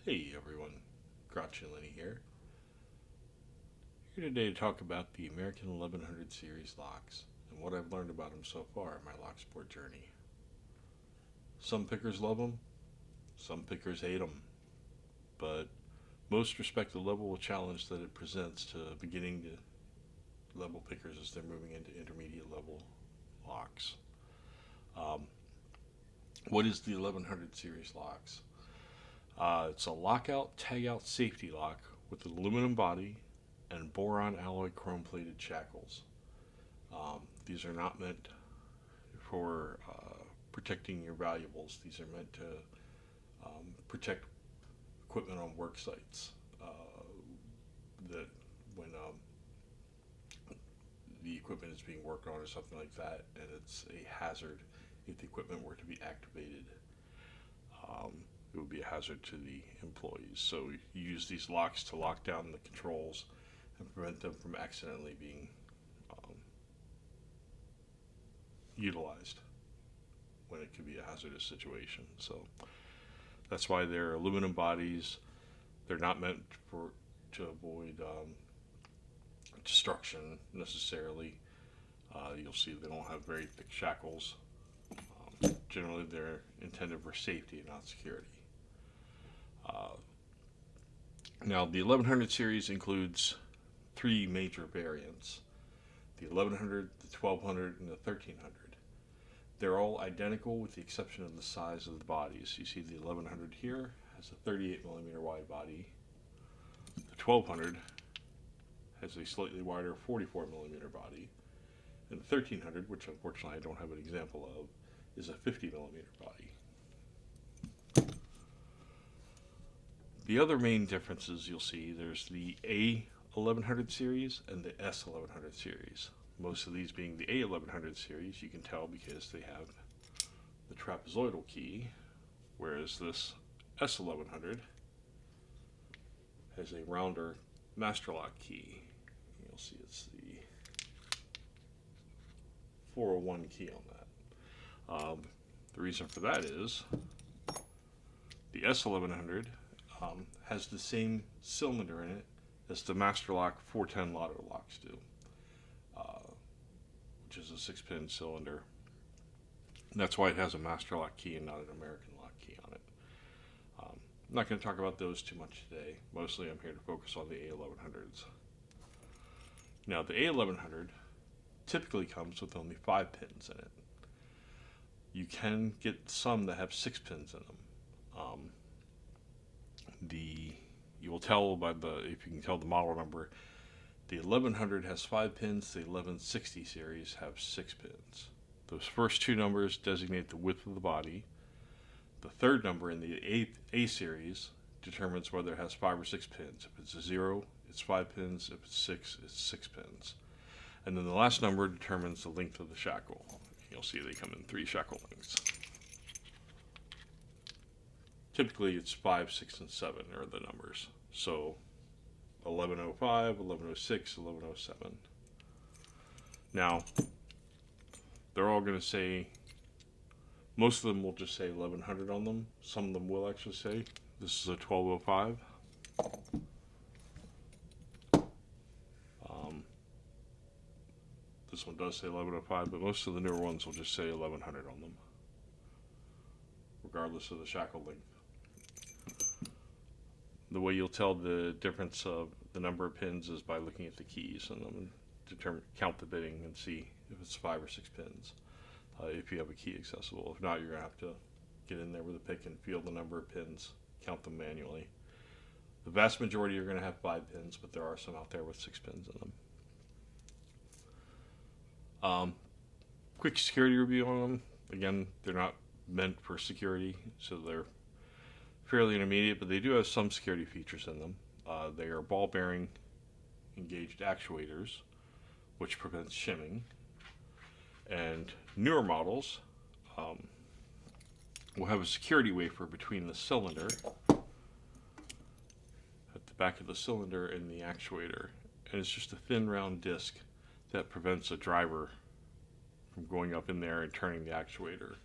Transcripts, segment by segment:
Hey everyone, Gotcha Lenny here. Here today to talk about the American 1100 series locks and what I've learned about them so far in my locksport journey. Some pickers love them, some pickers hate them, but most respect the level of challenge that it presents to beginning to level pickers as they're moving into intermediate level locks. Um, what is the 1100 series locks? It's a lockout tagout safety lock with an aluminum body and boron alloy chrome plated shackles. These are not meant for protecting your valuables. These are meant to protect equipment on work sites. That when the equipment is being worked on or something like that, and it's a hazard if the equipment were to be activated. Um, it would be a hazard to the employees. So you use these locks to lock down the controls and prevent them from accidentally being um, utilized when it could be a hazardous situation. So that's why they're aluminum bodies. They're not meant for to avoid destruction necessarily. You'll see they don't have very thick shackles. Generally, they're intended for safety and not security. Uh, Now, the 1100 series includes three major variants: the 1100, the 1200, and the 1300. They're all identical with the exception of the size of the bodies. You see the 1100 here has a 38 millimeter wide body. The 1200 has a slightly wider 44 millimeter body. And the 1300, which unfortunately I don't have an example of, is a 50 millimeter body. The other main differences you'll see, there's the A1100 series and the S1100 series. Most of these being the A1100 series, you can tell because they have the trapezoidal key, whereas this S1100 has a rounder master lock key. You'll see it's the 401 key on that. The reason for that is the S1100 has the same cylinder in it as the Master Lock 410 Lotto locks do, which is a 6-pin cylinder. And that's why it has a Master Lock key and not an American Lock key on it. I'm not going to talk about those too much today. Mostly I'm here to focus on the A1100s. Now, the A1100 typically comes with only 5 pins in it. You can get some that have 6 pins in them. You will tell by if you can tell the model number, the 1100 has 5 pins, the 1160 series have 6 pins. Those first two numbers designate the width of the body. The third number in the A series determines whether it has 5 or 6 pins. If it's a 0, it's 5 pins. If it's 6, it's 6 pins. And then the last number determines the length of the shackle. You'll see they come in 3 shackle lengths. Typically it's 5, 6, and 7 are the numbers. So 1105, 1106, 1107. Now, they're all going to say, most of them will just say 1100 on them. Some of them will actually say, this is a 1205. This one does say 1105, but most of the newer ones will just say 1100 on them, regardless of the shackle length. The way you'll tell the difference of the number of pins is by looking at the keys and then count the bitting and see if it's 5 or 6 pins. If you have a key accessible. If not, you're going to have to get in there with a pick and feel the number of pins, count them manually. The vast majority are going to have 5 pins, but there are some out there with 6 pins in them. Quick security review on them. Again, they're not meant for security, so they're fairly intermediate, but they do have some security features in them. They are ball bearing engaged actuators, which prevents shimming. And newer models will have a security wafer between the cylinder, at the back of the cylinder, and the actuator. And it's just a thin round disc that prevents a driver from going up in there and turning the actuator,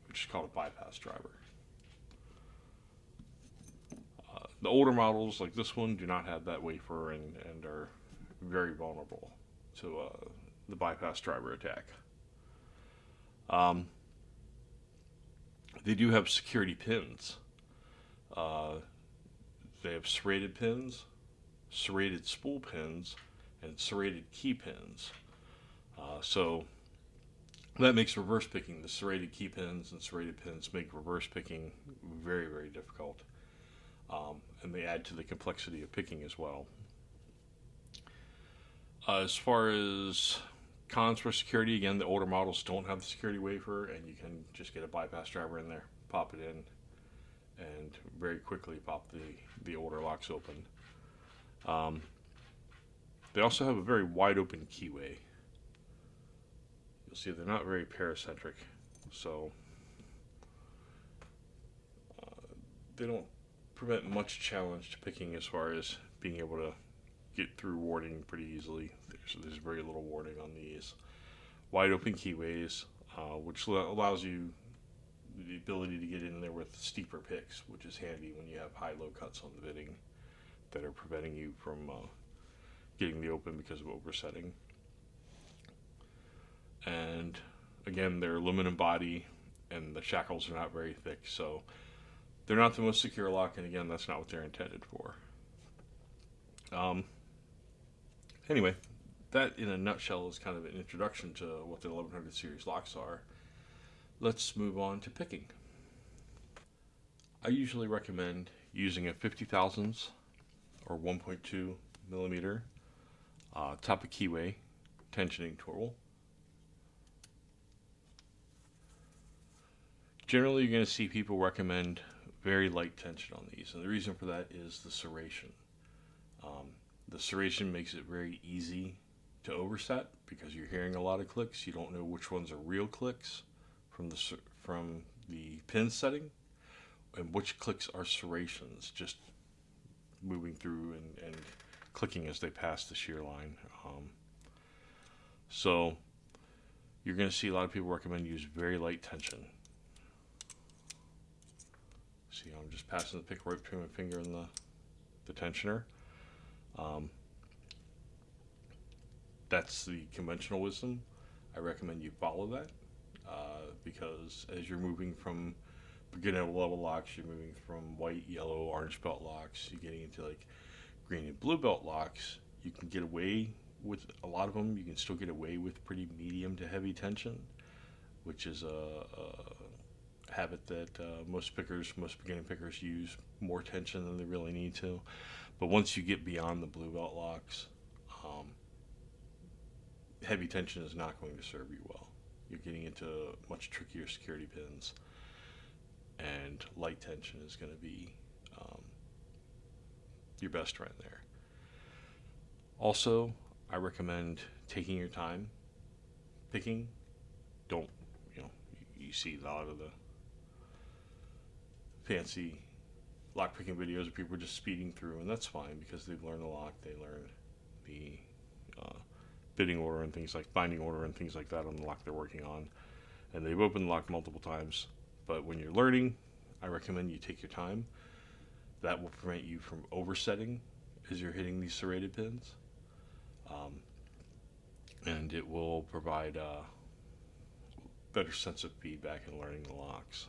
which is called a bypass driver. The older models, like this one, do not have that wafer and are very vulnerable to the bypass driver attack. Um, they do have security pins. Uh, they have serrated pins, serrated spool pins, and serrated key pins. So that makes reverse picking. The serrated key pins and serrated pins make reverse picking very, very difficult. And they add to the complexity of picking as well. As far as cons for security, again, the older models don't have the security wafer, and you can just get a bypass driver in there, pop it in, and very quickly pop the older locks open. They also have a very wide open keyway. You'll see they're not very paracentric, so they don't prevent much challenge to picking as far as being able to get through warding pretty easily. There's very little warding on these. Wide open keyways, which allows you the ability to get in there with steeper picks, which is handy when you have high-low cuts on the bitting that are preventing you from getting the open because of oversetting. And again, they're aluminum body, and the shackles are not very thick, so they're not the most secure lock, and again, that's not what they're intended for. Anyway, that in a nutshell is kind of an introduction to what the 1100 series locks are. Let's move on to picking. I usually recommend using a 50 thousandths or 1.2 millimeter top of keyway tensioning tool. Generally, you're going to see people recommend very light tension on these, and the reason for that is the serration. The serration makes it very easy to overset because you're hearing a lot of clicks. You don't know which ones are real clicks from the pin setting and which clicks are serrations, just moving through and clicking as they pass the shear line. So you're going to see a lot of people recommend use very light tension. See, I'm just passing the pick right between my finger and the tensioner. That's the conventional wisdom. I recommend you follow that because as you're moving from beginner level locks, you're moving from white, yellow, orange belt locks, you're getting into like green and blue belt locks. You can get away with a lot of them. You can still get away with pretty medium to heavy tension, which is a habit that most beginning pickers use more tension than they really need to. But once you get beyond the blue belt locks, heavy tension is not going to serve you well. You're getting into much trickier security pins, and light tension is going to be your best friend there. Also, I recommend taking your time picking. Don't, you see a lot of the fancy lock picking videos where people are just speeding through, and that's fine because they've learned the lock, they learned the bidding order and things like binding order and things like that on the lock they're working on, and they've opened the lock multiple times. But when you're learning, I recommend you take your time. That will prevent you from oversetting as you're hitting these serrated pins, and it will provide a better sense of feedback in learning the locks.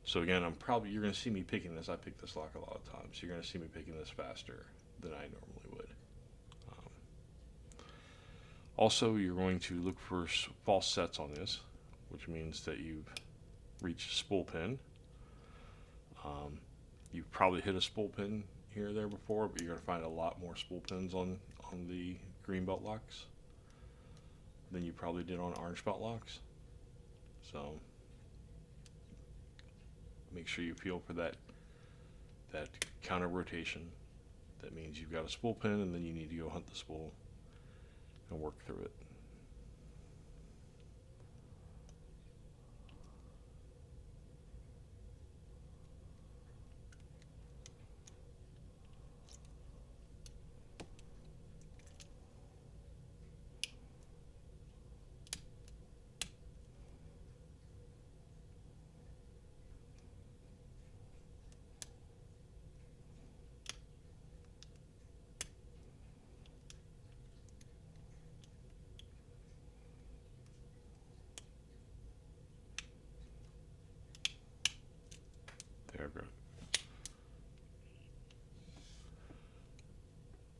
So again, you're going to see me picking this. I pick this lock a lot of times. You're going to see me picking this faster than I normally would. Also, you're going to look for false sets on this, which means that you've reached a spool pin. You've probably hit a spool pin here or there before, but you're going to find a lot more spool pins on the green belt locks than you probably did on orange belt locks. So make sure you feel for that counter rotation. That means you've got a spool pin, and then you need to go hunt the spool and work through it.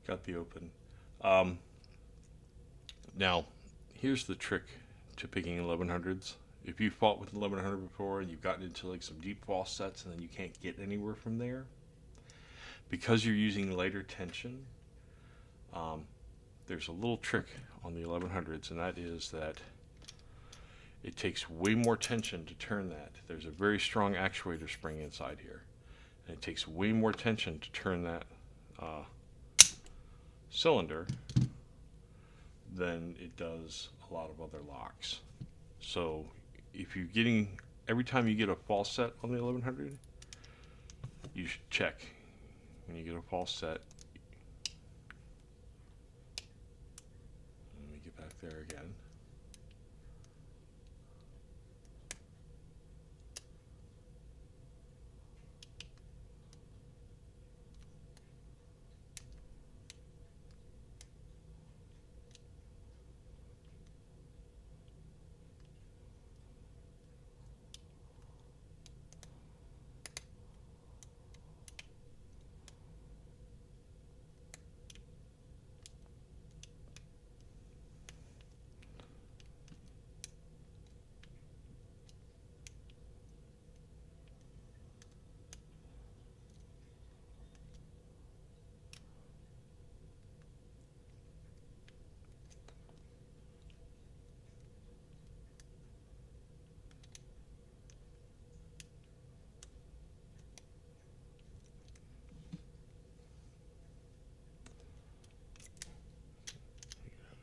got the open. Um, Now, here's the trick to picking 1100s. If you've fought with 1100 before and you've gotten into like some deep false sets and then you can't get anywhere from there, because you're using lighter tension, um, there's a little trick on the 1100s, and that is that it takes way more tension to turn that. There's a very strong actuator spring inside here, and it takes way more tension to turn that cylinder than it does a lot of other locks. So if you're getting, every time you get a false set on the 1100, you should check when you get a false set. Let me get back there again.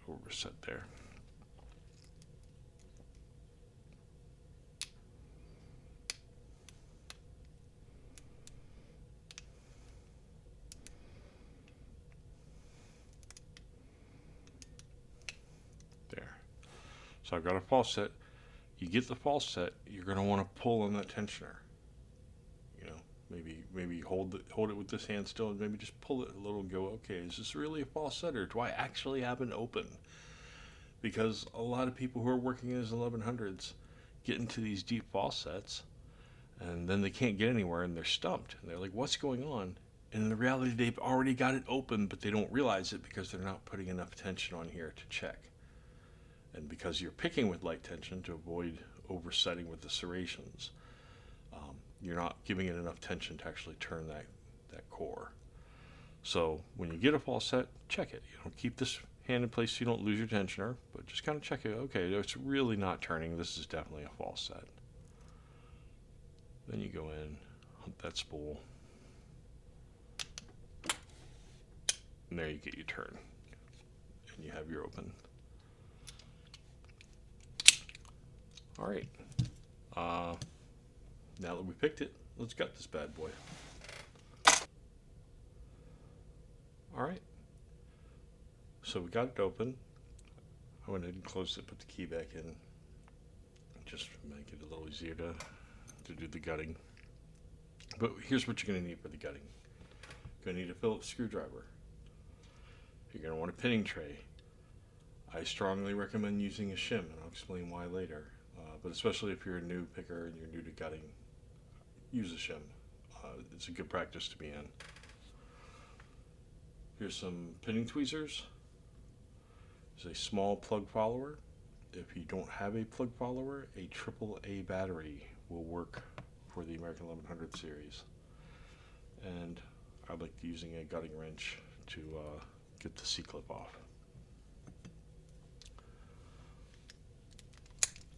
Overset there. There. So I've got a false set. You get the false set, you're going to want to pull on that tensioner. You know, maybe hold it with this hand still, and maybe just pull it a little and go, okay, is this really a false set, or do I actually have an open? Because a lot of people who are working as 1100s get into these deep false sets, and then they can't get anywhere, and they're stumped, and they're like, what's going on? And in the reality, they've already got it open, but they don't realize it because they're not putting enough tension on here to check. And because you're picking with light tension to avoid oversetting with the serrations, you're not giving it enough tension to actually turn that core. So when you get a false set, check it. You know, keep this hand in place so you don't lose your tensioner, but just kind of check it. Okay, it's really not turning. This is definitely a false set. Then you go in, hunt that spool, and there you get your turn, and you have your open. All right. Now that we picked it, let's gut this bad boy. All right. So we got it open. I went ahead and closed it, put the key back in, just to make it a little easier to do the gutting. But here's what you're going to need for the gutting. You're going to need a Phillips screwdriver. You're going to want a pinning tray. I strongly recommend using a shim, and I'll explain why later. But especially if you're a new picker and you're new to gutting, use a shim. It's a good practice to be in. Here's some pinning tweezers. There's a small plug follower. If you don't have a plug follower, a AAA battery will work for the American 1100 series. And I like using a gutting wrench to get the C-clip off.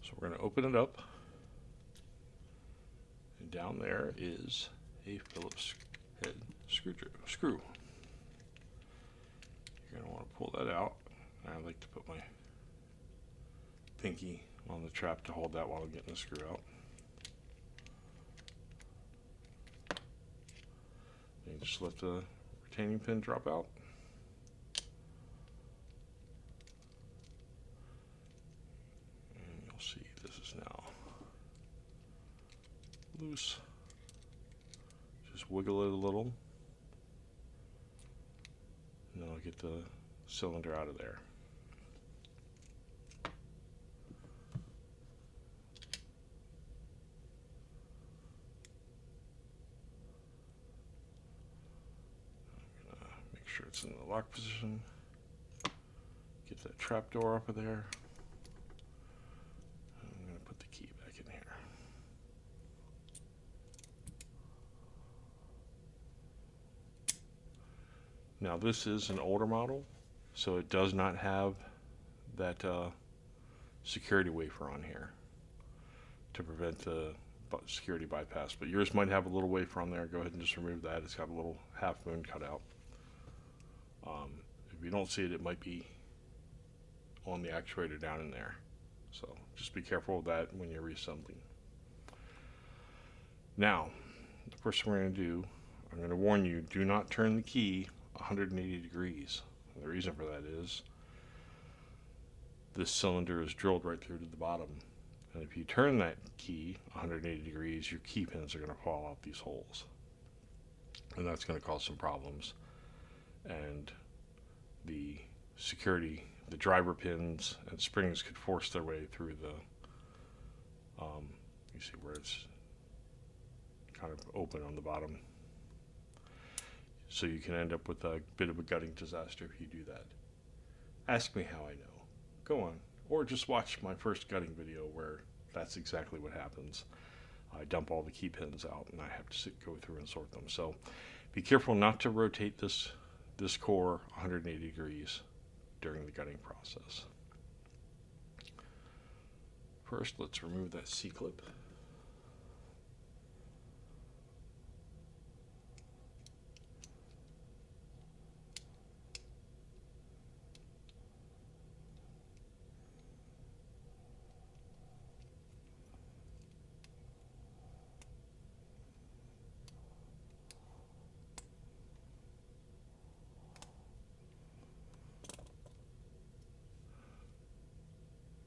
So we're going to open it up, and down there is a Phillips head screw. You're going to want to pull that out. I like to put my pinky on the trap to hold that while I'm getting the screw out. And you just let the retaining pin drop out. See, this is now loose. Just wiggle it a little, and then I'll get the cylinder out of there. sure it's in the lock position. Get that trap door up there. I'm going to put the key back in here. Now this is an older model, so it does not have that security wafer on here to prevent the security bypass, but yours might have a little wafer on there. Go ahead and just remove that. It's got a little half moon cut out. If you don't see it, it might be on the actuator down in there, so just be careful of that when you're reassembling. Now the first thing we're going to do, I'm going to warn you, do not turn the key 180 degrees. The reason for that is this cylinder is drilled right through to the bottom, and if you turn that key 180 degrees, your key pins are going to fall out these holes, and that's going to cause some problems. And the security, the driver pins and springs could force their way through the you see where it's kind of open on the bottom, so you can end up with a bit of a gutting disaster if you do that. Ask me how I know. Go on, or just watch my first gutting video where that's exactly what happens. I dump all the key pins out and I have to go through and sort them. So be careful not to rotate this core 180 degrees during the gutting process. First, let's remove that C-clip.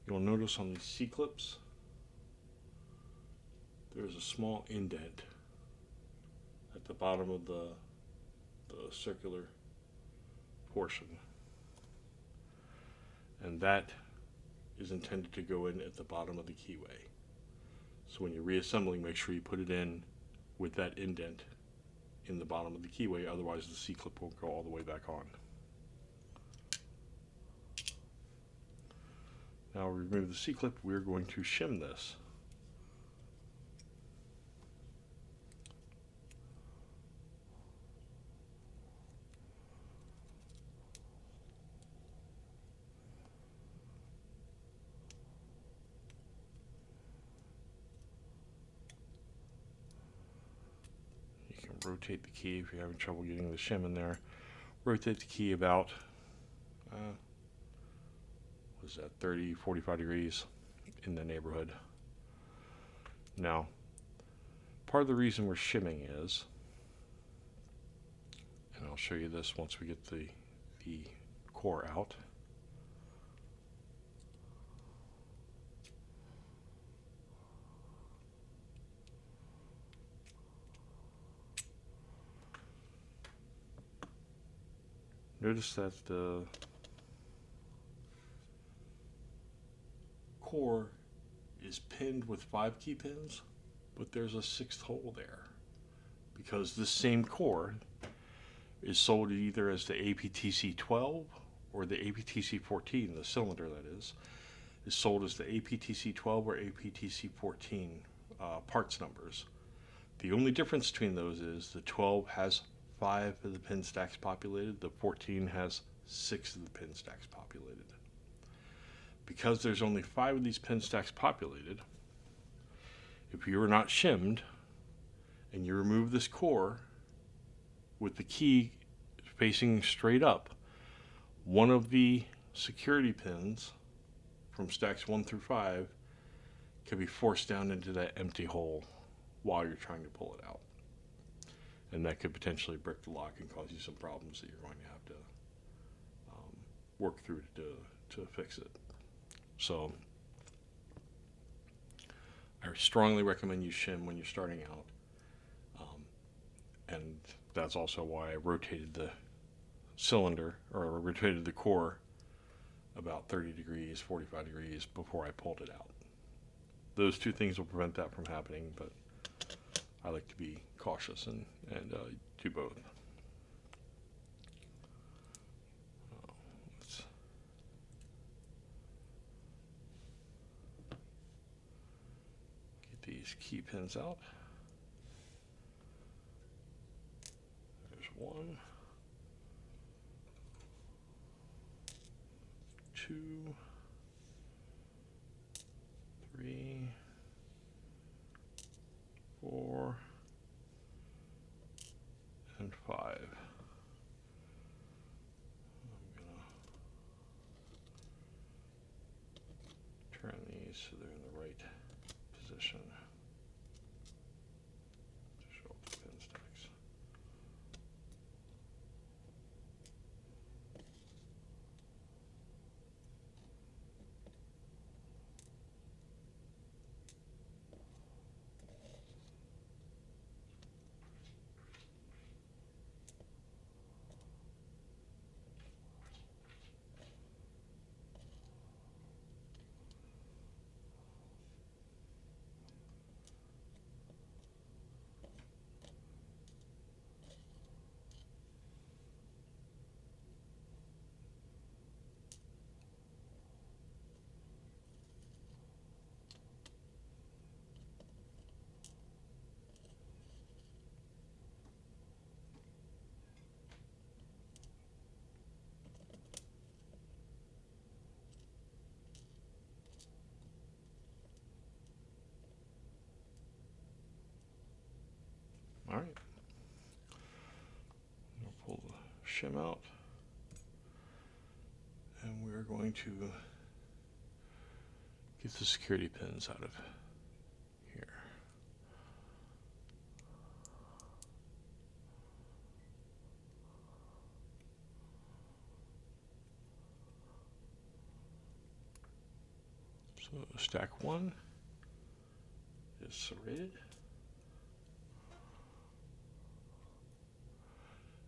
You'll notice on these C-clips, there's a small indent at the bottom of the circular portion, and that is intended to go in at the bottom of the keyway. So when you're reassembling, make sure you put it in with that indent in the bottom of the keyway, otherwise the C-clip won't go all the way back on. Now remove the C-clip, we're going to shim this. You can rotate the key if you're having trouble getting the shim in there. Rotate the key about was that 30, 45 degrees in the neighborhood. Now, part of the reason we're shimming is, and I'll show you this once we get the core out. Notice that the core is pinned with 5 key pins, but there's a 6th hole there because this same core is sold either as the APTC 12 or the APTC 14. The cylinder, that is sold as the APTC 12 or APTC 14 parts numbers. The only difference between those is the 12 has 5 of the pin stacks populated, the 14 has 6 of the pin stacks populated. Because there's only 5 of these pin stacks populated, if you are not shimmed and you remove this core with the key facing straight up, one of the security pins from stacks 1 through 5 can be forced down into that empty hole while you're trying to pull it out. And that could potentially break the lock and cause you some problems that you're going to have to work through to fix it. So I strongly recommend you shim when you're starting out, and that's also why I rotated the cylinder, or rotated the core about 30 degrees, 45 degrees before I pulled it out. Those two things will prevent that from happening, but I like to be cautious and do both. these key pins out. There's 1, 2, 3, 4, and 5. I'm going to turn these so they're in the right position to show up the pin stacks. All right. I'll pull the shim out, and we're going to get the security pins out of here. So stack 1 is serrated.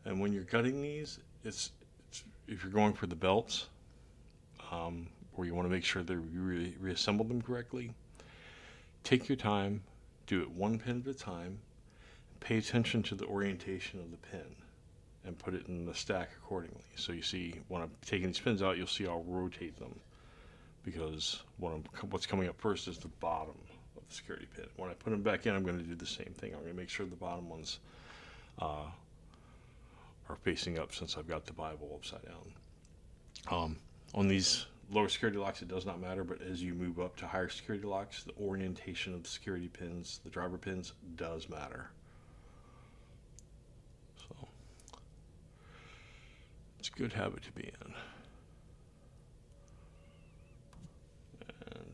And when you're cutting these, it's if you're going for the belts, where you want to make sure that you reassemble them correctly, take your time, do it 1 pin at a time, pay attention to the orientation of the pin, and put it in the stack accordingly. So you see, when I'm taking these pins out, you'll see I'll rotate them, because what's coming up first is the bottom of the security pin. When I put them back in, I'm going to do the same thing. I'm going to make sure the bottom ones are facing up, since I've got the Bible upside down. On these lower security locks, it does not matter, but as you move up to higher security locks, the orientation of the security pins, the driver pins, does matter. So it's a good habit to be in. And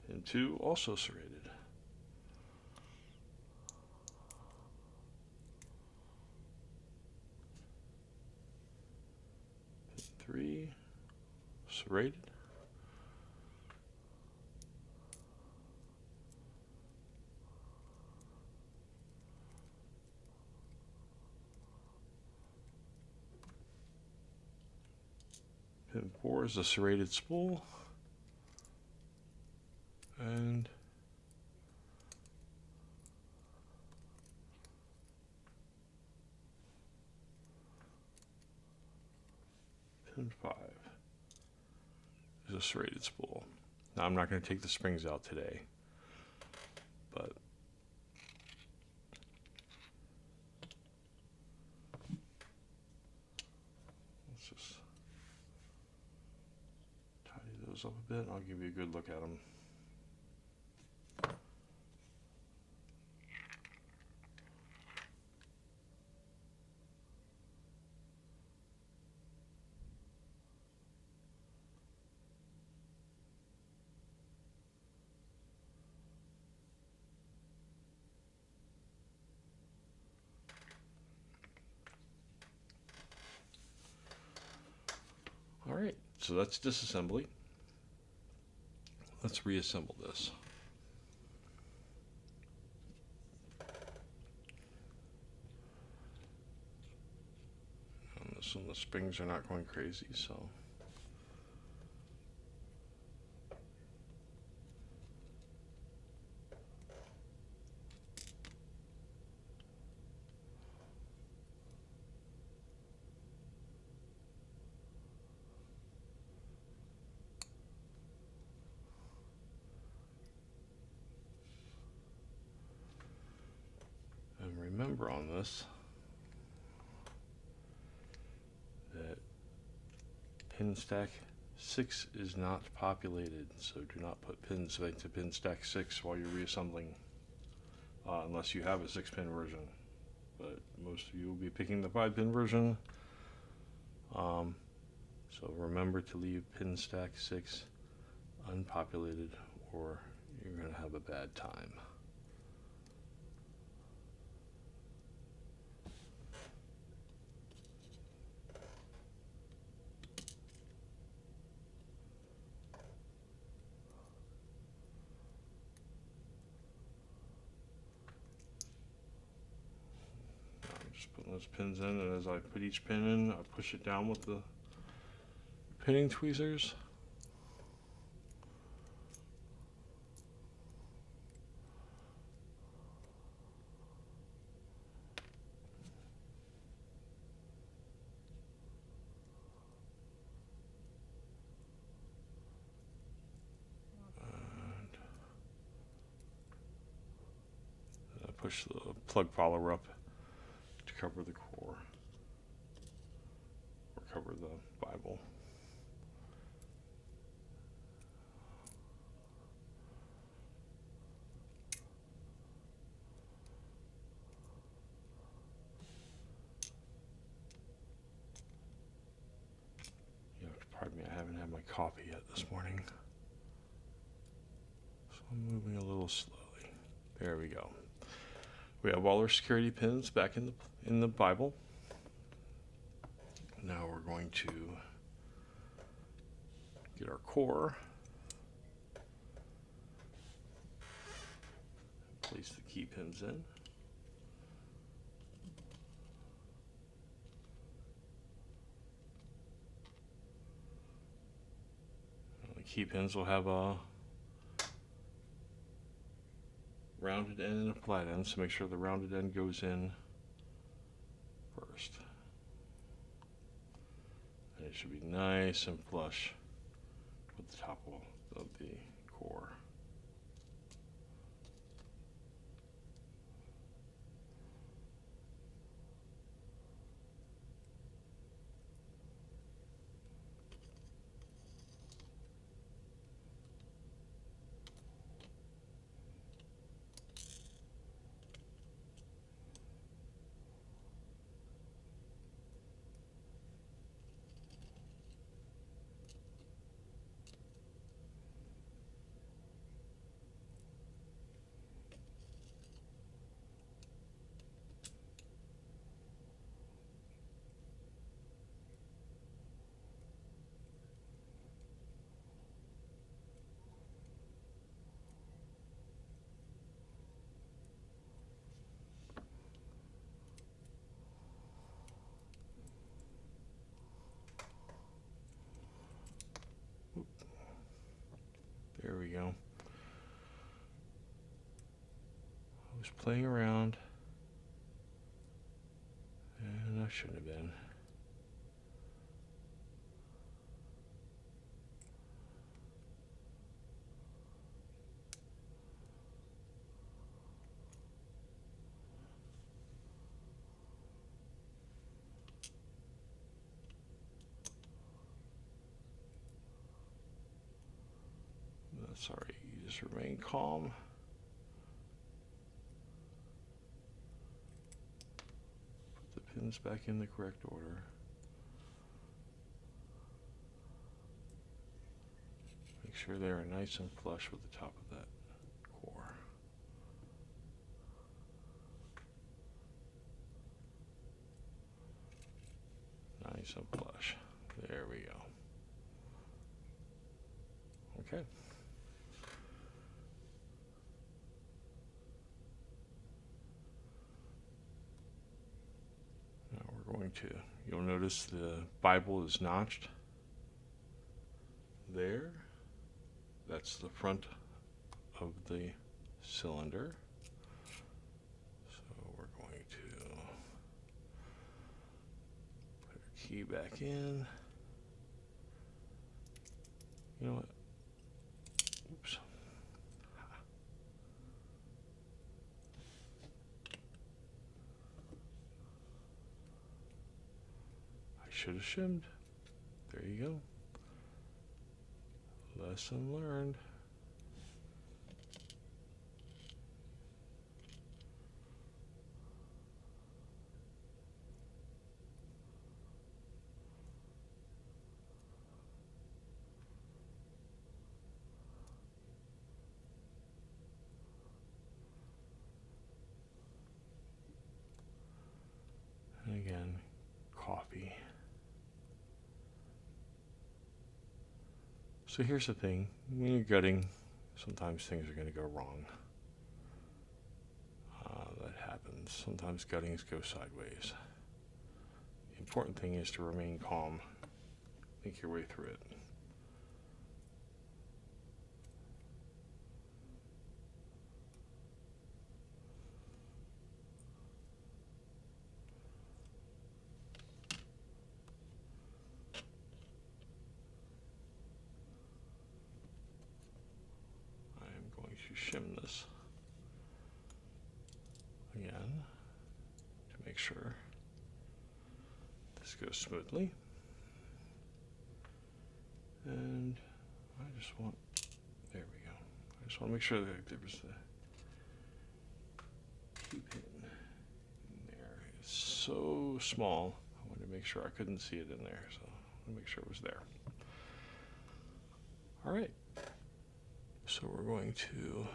pin 2 also serrated. Pin 3 serrated. Pin 4 is a serrated spool. And pin 5 is a serrated spool. Now I'm not going to take the springs out today, but let's just tidy those up a bit, and I'll give you a good look at them. All right, so that's disassembly. Let's reassemble this. And this one, the springs are not going crazy, so. And remember on this that pin stack 6 is not populated, so do not put pins into pin stack 6 while you're reassembling, unless you have a 6-pin version. But most of you will be picking the 5-pin version. So remember to leave pin stack 6 unpopulated, or you're going to have a bad time. I'm just putting those pins in, and as I put each pin in, I push it down with the pinning tweezers. And I push the plug follower up to cover the core, or cover the Bible. Pardon me, I haven't had my coffee yet this morning, so I'm moving a little slowly. There we go. We have all our security pins back in the Bible. Now we're going to get our core, place the key pins in. Key pins will have a rounded end and a flat end, so make sure the rounded end goes in first. And it should be nice and flush with the top of the core. There we go. I was playing around, and I shouldn't have been. That's all right. You just remain calm. Put the pins back in the correct order. Make sure they are nice and flush with the top of that core. Nice and flush. There we go. Okay. Now we're going to, you'll notice the Bible is notched there. That's the front of the cylinder. So we're going to put our key back in. You know what? Oops. should have shimmed. There you go. Lesson learned. And again, coffee. So here's the thing, when you're gutting, sometimes things are going to go wrong. That happens. Sometimes guttings go sideways. The important thing is to remain calm. Think your way through it. I'm going to shim this again to make sure this goes smoothly. And I just want, there we go. I just want to make sure that there was the key pin in there. It's so small. I wanted to make sure I couldn't see it in there, so I want to make sure it was there. All right. So we're going to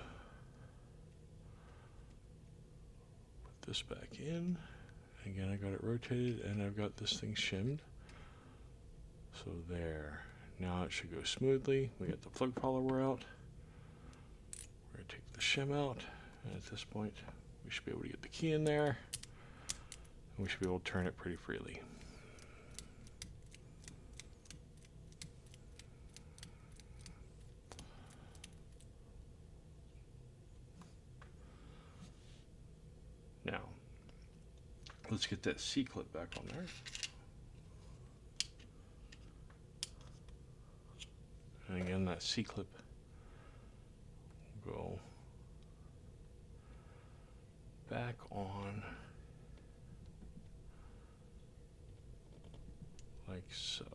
put this back in. Again, I got it rotated and I've got this thing shimmed. So there. Now it should go smoothly. We got the plug follower out. We're going to take the shim out. And at this point, we should be able to get the key in there. And we should be able to turn it pretty freely. Now, let's get that C-clip back on there. And again, that C-clip will go back on like so.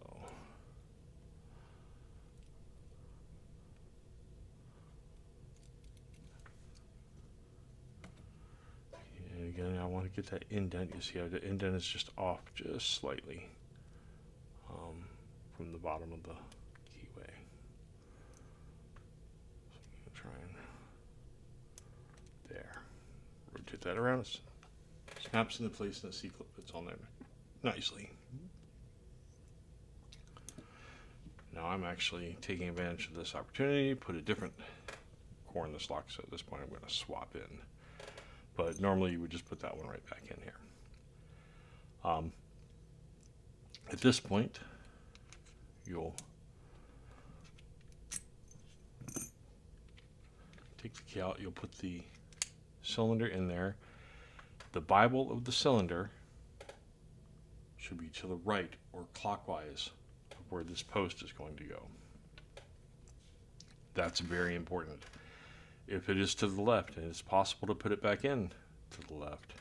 And again, I want to get that indent. You see how the indent is just off just slightly from the bottom of the keyway. So I'm going to try and there. Rotate that around. It snaps into place and the C-clip fits on there nicely. Now I'm actually taking advantage of this opportunity, put a different core in this lock, so at this point I'm going to swap in. But normally you would just put that one right back in here. At this point, you'll take the key out, you'll put the cylinder in there. The Bible of the cylinder should be to the right or clockwise of where this post is going to go. That's very important. If it is to the left, and it's possible to put it back in to the left,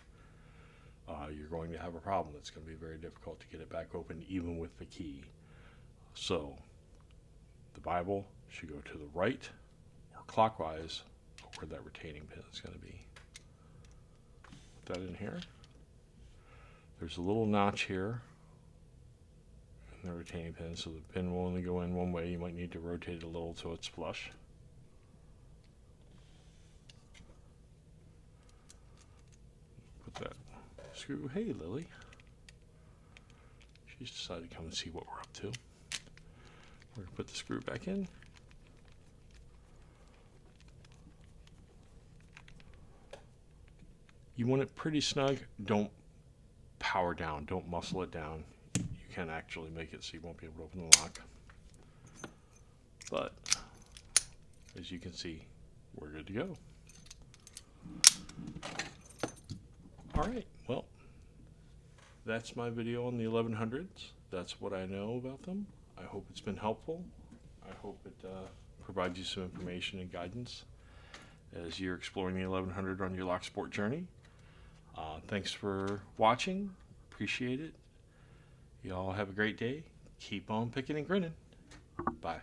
you're going to have a problem. It's going to be very difficult to get it back open even with the key. So the Bible should go to the right or clockwise of where that retaining pin is going to be. Put that in here. There's a little notch here in the retaining pin, so the pin will only go in one way. You might need to rotate it a little so it's flush. Put that screw. Hey, Lily. She's decided to come and see what we're up to. We're going to put the screw back in. You want it pretty snug. Don't power down. Don't muscle it down. You can actually make it so you won't be able to open the lock. But as you can see, we're good to go. All right, well, that's my video on the 1100s. That's what I know about them. I hope it's been helpful. I hope it provides you some information and guidance as you're exploring the 1100 on your locksport journey. Thanks for watching. Appreciate it. Y'all have a great day. Keep on picking and grinning. Bye.